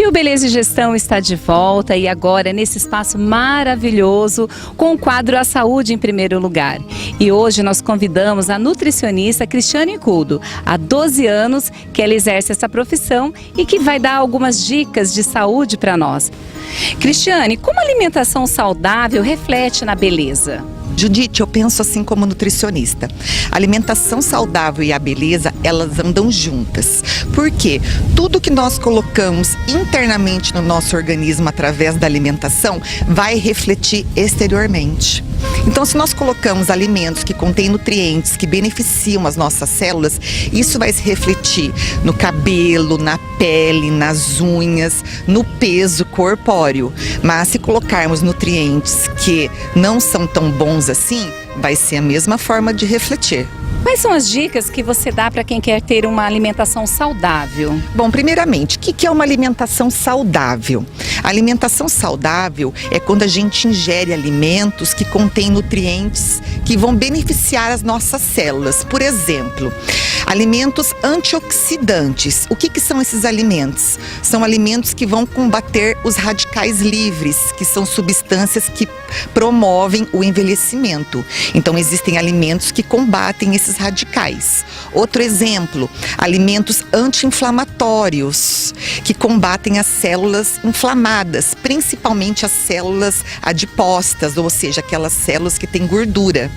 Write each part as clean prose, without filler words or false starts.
E o Beleza e Gestão está de volta e agora nesse espaço maravilhoso com o quadro A Saúde em Primeiro Lugar. E hoje nós convidamos a nutricionista Cristiane Cudo, há 12 anos que ela exerce essa profissão e que vai dar algumas dicas de saúde para nós. Cristiane, como a alimentação saudável reflete na beleza? Judite, eu penso assim como nutricionista. A alimentação saudável e a beleza, elas andam juntas. Por quê? Tudo que nós colocamos internamente no nosso organismo através da alimentação vai refletir exteriormente. Então, se nós colocamos alimentos que contêm nutrientes, que beneficiam as nossas células, isso vai se refletir no cabelo, na pele, nas unhas, no peso corpóreo. Mas se colocarmos nutrientes que não são tão bons assim, vai ser a mesma forma de refletir. Quais são as dicas que você dá para quem quer ter uma alimentação saudável? Bom, primeiramente, o que é uma alimentação saudável? A alimentação saudável é quando a gente ingere alimentos que contêm nutrientes que vão beneficiar as nossas células. Por exemplo, alimentos antioxidantes. O que são esses alimentos? São alimentos que vão combater os radicais livres, que são substâncias que promovem o envelhecimento. Então, existem alimentos que combatem esses radicais. Outro exemplo, alimentos anti-inflamatórios, que combatem as células inflamadas, principalmente as células adipostas, ou seja, aquelas células que têm gordura.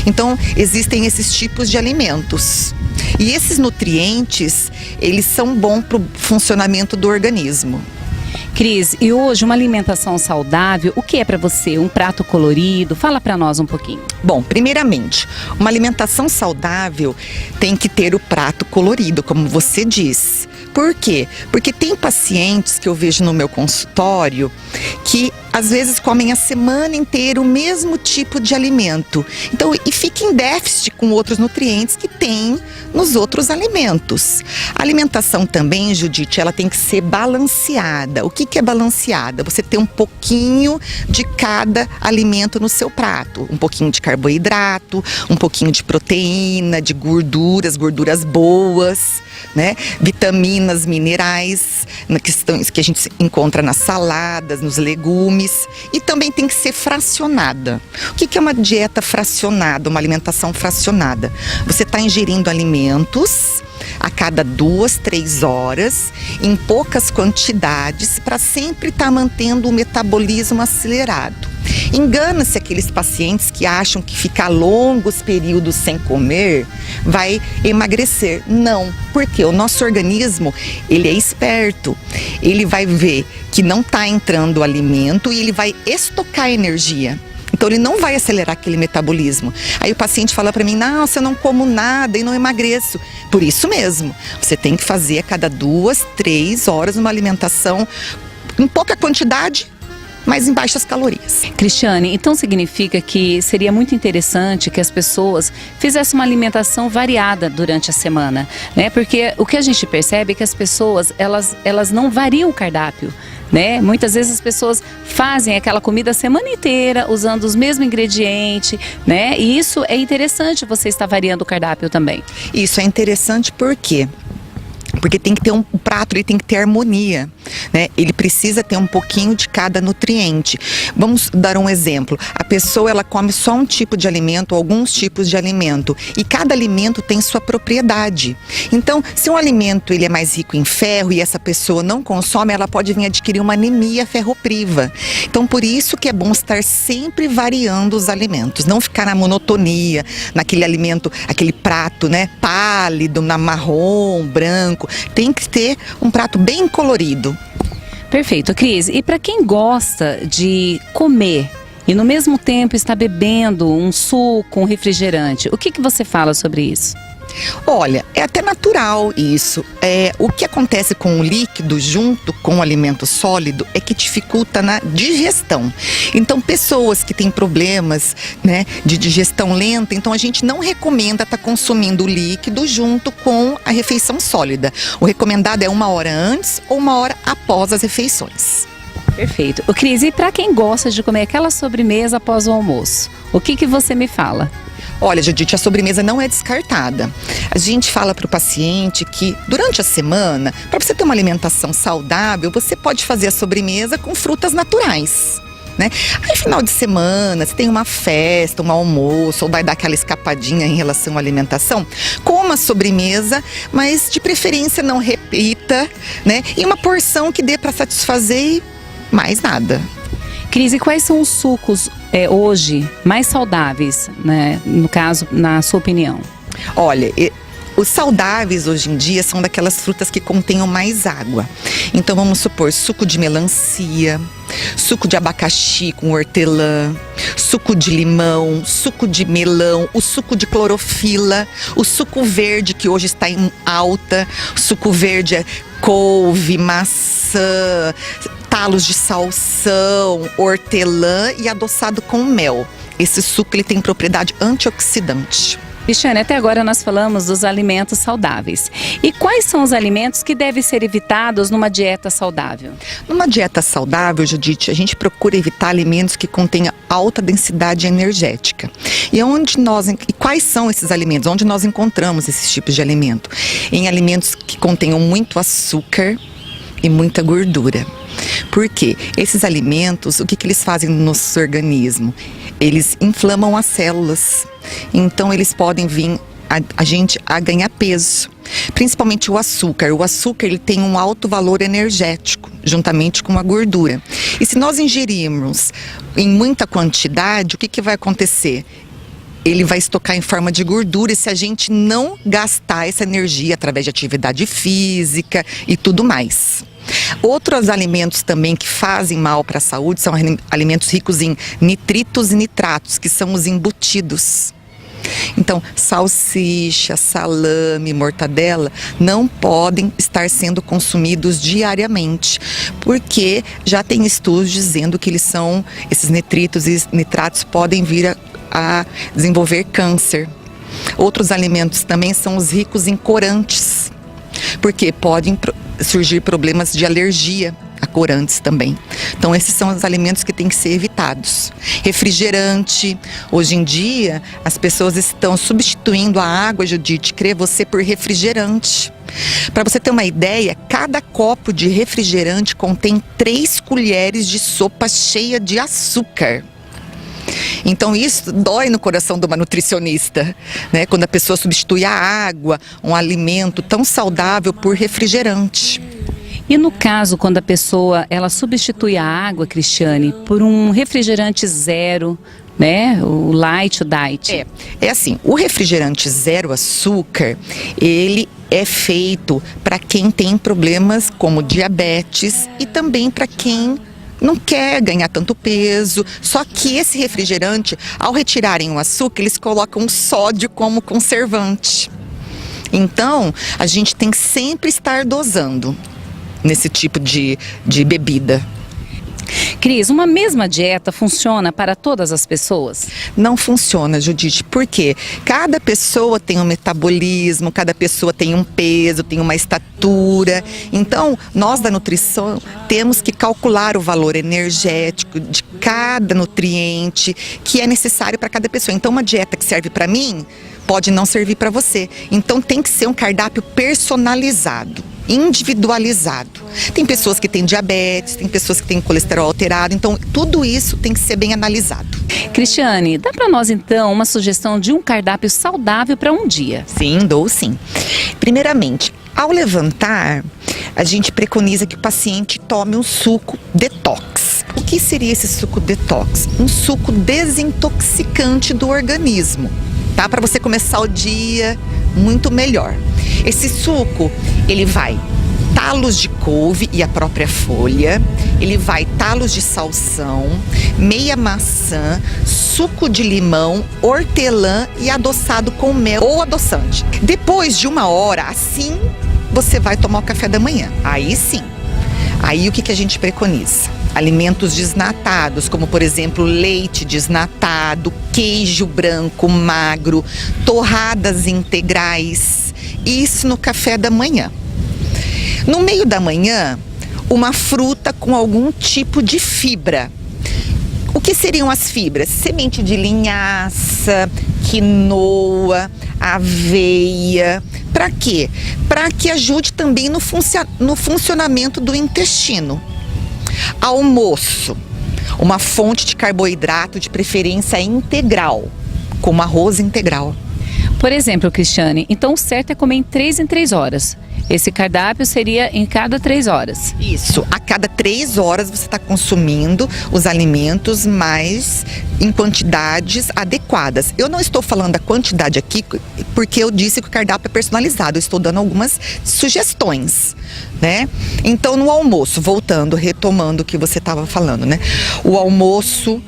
Então, existem esses tipos de alimentos. E esses nutrientes, eles são bons para o funcionamento do organismo. Cris, e hoje uma alimentação saudável, o que é para você? Um prato colorido? Fala para nós um pouquinho. Bom, primeiramente, uma alimentação saudável tem que ter o prato colorido, como você diz. Por quê? Porque tem pacientes que eu vejo no meu consultório que às vezes comem a semana inteira o mesmo tipo de alimento. Então, e fica em déficit com outros nutrientes que tem nos outros alimentos. A alimentação também, Judite, ela tem que ser balanceada. O que é balanceada? Você tem um pouquinho de cada alimento no seu prato. Um pouquinho de carboidrato, um pouquinho de proteína, de gorduras boas, né? Vitaminas, minerais, que a gente encontra nas saladas, nos legumes. E também tem que ser fracionada. O que é uma dieta fracionada, uma alimentação fracionada? Você está ingerindo alimentos a cada 2, 3 horas, em poucas quantidades, para sempre estar mantendo o metabolismo acelerado. Engana-se aqueles pacientes que acham que ficar longos períodos sem comer vai emagrecer. Não, porque o nosso organismo, ele é esperto. Ele vai ver que não está entrando o alimento e ele vai estocar energia. Então, ele não vai acelerar aquele metabolismo. Aí o paciente fala para mim, nossa, eu não como nada e não emagreço. Por isso mesmo, você tem que fazer a cada 2, 3 horas uma alimentação em pouca quantidade, mas em baixas calorias. Cristiane, então significa que seria muito interessante que as pessoas fizessem uma alimentação variada durante a semana, né? Porque o que a gente percebe é que as pessoas, elas não variam o cardápio, né? Muitas vezes as pessoas fazem aquela comida a semana inteira, usando os mesmos ingredientes, né? E isso é interessante, você estar variando o cardápio também. Isso é interessante por quê? Porque tem que ter um prato, ele tem que ter harmonia, né? Ele precisa ter um pouquinho de cada nutriente. Vamos dar um exemplo. A pessoa, ela come só um tipo de alimento, alguns tipos de alimento, e cada alimento tem sua propriedade. Então, se um alimento ele é mais rico em ferro e essa pessoa não consome, ela pode vir adquirir uma anemia ferropriva. Então, por isso que é bom estar sempre variando os alimentos, não ficar na monotonia, naquele alimento, aquele prato, né, pálido, na marrom, branco. Tem que ter um prato bem colorido. Perfeito, Cris. E para quem gosta de comer e no mesmo tempo está bebendo um suco, um refrigerante, o que você fala sobre isso? Olha, é até natural isso. O que acontece com o líquido junto com o alimento sólido é que dificulta na digestão. Então, pessoas que têm problemas, né, de digestão lenta, então a gente não recomenda estar consumindo o líquido junto com a refeição sólida. O recomendado é 1 hora antes ou 1 hora após as refeições. Perfeito. Cris, e para quem gosta de comer aquela sobremesa após o almoço, o que você me fala? Olha, Judite, a sobremesa não é descartada. A gente fala para o paciente que durante a semana, para você ter uma alimentação saudável, você pode fazer a sobremesa com frutas naturais, né? Aí, final de semana, você tem uma festa, um almoço, ou vai dar aquela escapadinha em relação à alimentação, coma a sobremesa, mas de preferência não repita, né? E uma porção que dê para satisfazer e mais nada. Cris, e quais são os sucos hoje mais saudáveis, né? No caso, na sua opinião? Olha, os saudáveis hoje em dia são daquelas frutas que contenham mais água. Então vamos supor, suco de melancia, suco de abacaxi com hortelã, suco de limão, suco de melão, o suco de clorofila, o suco verde que hoje está em alta, suco verde é couve, maçã, talos de salsão, hortelã e adoçado com mel. Esse suco ele tem propriedade antioxidante. Cristiane, até agora nós falamos dos alimentos saudáveis. E quais são os alimentos que devem ser evitados numa dieta saudável? Numa dieta saudável, Judite, a gente procura evitar alimentos que contenham alta densidade energética. E quais são esses alimentos? Onde nós encontramos esses tipos de alimento? Em alimentos que contenham muito açúcar e muita gordura. Por quê? Esses alimentos, o que eles fazem no nosso organismo? Eles inflamam as células. Então eles podem vir a gente a ganhar peso. Principalmente o açúcar. O açúcar ele tem um alto valor energético, juntamente com a gordura. E se nós ingerirmos em muita quantidade, o que vai acontecer? Ele vai estocar em forma de gordura e se a gente não gastar essa energia através de atividade física e tudo mais. Outros alimentos também que fazem mal para a saúde são alimentos ricos em nitritos e nitratos, que são os embutidos. Então, salsicha, salame, mortadela não podem estar sendo consumidos diariamente, porque já tem estudos dizendo que esses nitritos e nitratos podem vir a desenvolver câncer. Outros alimentos também são os ricos em corantes, porque podem surgir problemas de alergia a corantes também. Então esses são os alimentos que têm que ser evitados. Refrigerante, hoje em dia as pessoas estão substituindo a água, Judite, crê você, por refrigerante. Para você ter uma ideia, cada copo de refrigerante contém 3 colheres de sopa cheia de açúcar. Então isso dói no coração de uma nutricionista, né? Quando a pessoa substitui a água, um alimento tão saudável, por refrigerante. E no caso, quando a pessoa ela substitui a água, Cristiane, por um refrigerante zero, né? O light, o diet. É assim, o refrigerante zero açúcar, ele é feito para quem tem problemas como diabetes e também para quem não quer ganhar tanto peso. Só que esse refrigerante, ao retirarem o açúcar, eles colocam o sódio como conservante. Então, a gente tem que sempre estar dosando nesse tipo de bebida. Cris, uma mesma dieta funciona para todas as pessoas? Não funciona, Judite, porque cada pessoa tem um metabolismo, cada pessoa tem um peso, tem uma estatura. Então, nós da nutrição temos que calcular o valor energético de cada nutriente que é necessário para cada pessoa. Então, uma dieta que serve para mim pode não servir para você. Então, tem que ser um cardápio personalizado, individualizado. Tem pessoas que têm diabetes, tem pessoas que têm colesterol alterado, então tudo isso tem que ser bem analisado. Cristiane, dá para nós então uma sugestão de um cardápio saudável para um dia? Sim, dou sim. Primeiramente, ao levantar, a gente preconiza que o paciente tome um suco detox. O que seria esse suco detox? Um suco desintoxicante do organismo, tá? Para você começar o dia muito melhor. Esse suco, ele vai talos de couve e a própria folha, ele vai talos de salsão, meia maçã, suco de limão, hortelã e adoçado com mel ou adoçante. Depois de 1 hora, assim, você vai tomar o café da manhã. Aí sim. Aí o que a gente preconiza? Alimentos desnatados, como por exemplo leite desnatado, queijo branco magro, torradas integrais. Isso no café da manhã. No meio da manhã, uma fruta com algum tipo de fibra. O que seriam as fibras? Semente de linhaça, quinoa, aveia. Para quê? Para que ajude também no funcionamento do intestino. Almoço, uma fonte de carboidrato de preferência integral, como arroz integral. Por exemplo, Cristiane, então o certo é comer em 3 horas. Esse cardápio seria em cada 3 horas. Isso, a cada 3 horas você está consumindo os alimentos, mas em quantidades adequadas. Eu não estou falando a quantidade aqui porque eu disse que o cardápio é personalizado, eu estou dando algumas sugestões, né? Então, no almoço, voltando, retomando o que você estava falando, né? O almoço,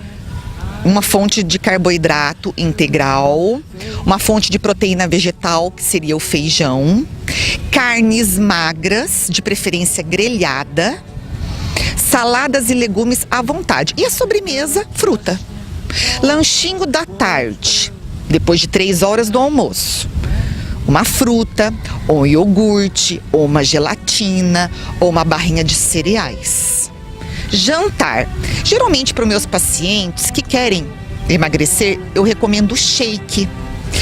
uma fonte de carboidrato integral, uma fonte de proteína vegetal, que seria o feijão, carnes magras, de preferência grelhada, saladas e legumes à vontade. E a sobremesa, fruta. Lanchinho da tarde, depois de 3 horas do almoço. Uma fruta, ou um iogurte, ou uma gelatina, ou uma barrinha de cereais. Jantar. Geralmente para os meus pacientes que querem emagrecer, eu recomendo o shake.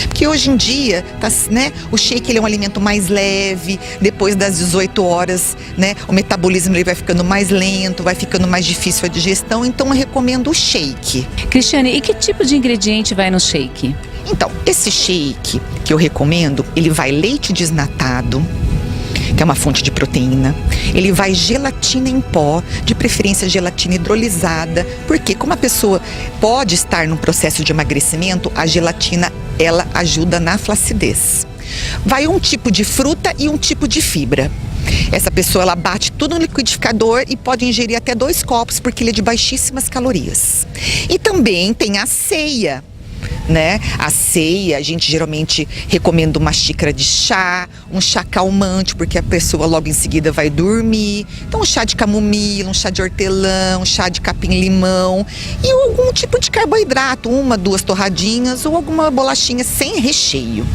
Porque hoje em dia, né, o shake ele é um alimento mais leve, depois das 18 horas, né, o metabolismo ele vai ficando mais lento, vai ficando mais difícil a digestão, então eu recomendo o shake. Cristiane, e que tipo de ingrediente vai no shake? Então, esse shake que eu recomendo, ele vai leite desnatado, que é uma fonte de proteína. Ele vai gelatina em pó, de preferência gelatina hidrolisada, porque como a pessoa pode estar num processo de emagrecimento, a gelatina, ela ajuda na flacidez. Vai um tipo de fruta e um tipo de fibra. Essa pessoa, ela bate tudo no liquidificador e pode ingerir até 2 copos, porque ele é de baixíssimas calorias. E também tem a ceia, né? A ceia, a gente geralmente recomenda uma xícara de chá, um chá calmante, porque a pessoa logo em seguida vai dormir. Então um chá de camomila, um chá de hortelã, um chá de capim-limão e algum tipo de carboidrato, 1, 2 torradinhas ou alguma bolachinha sem recheio.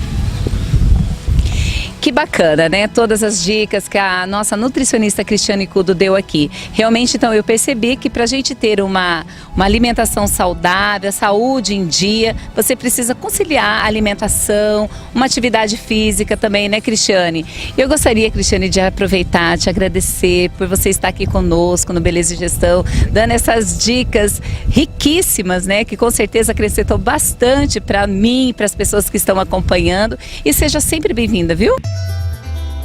Que bacana, né? Todas as dicas que a nossa nutricionista Cristiane Cudo deu aqui. Realmente, então, eu percebi que para a gente ter uma alimentação saudável, saúde em dia, você precisa conciliar a alimentação, uma atividade física também, né, Cristiane? Eu gostaria, Cristiane, de aproveitar, te agradecer por você estar aqui conosco no Beleza e Gestão, dando essas dicas riquíssimas, né? Que com certeza acrescentou bastante para mim, para as pessoas que estão acompanhando. E seja sempre bem-vinda, viu?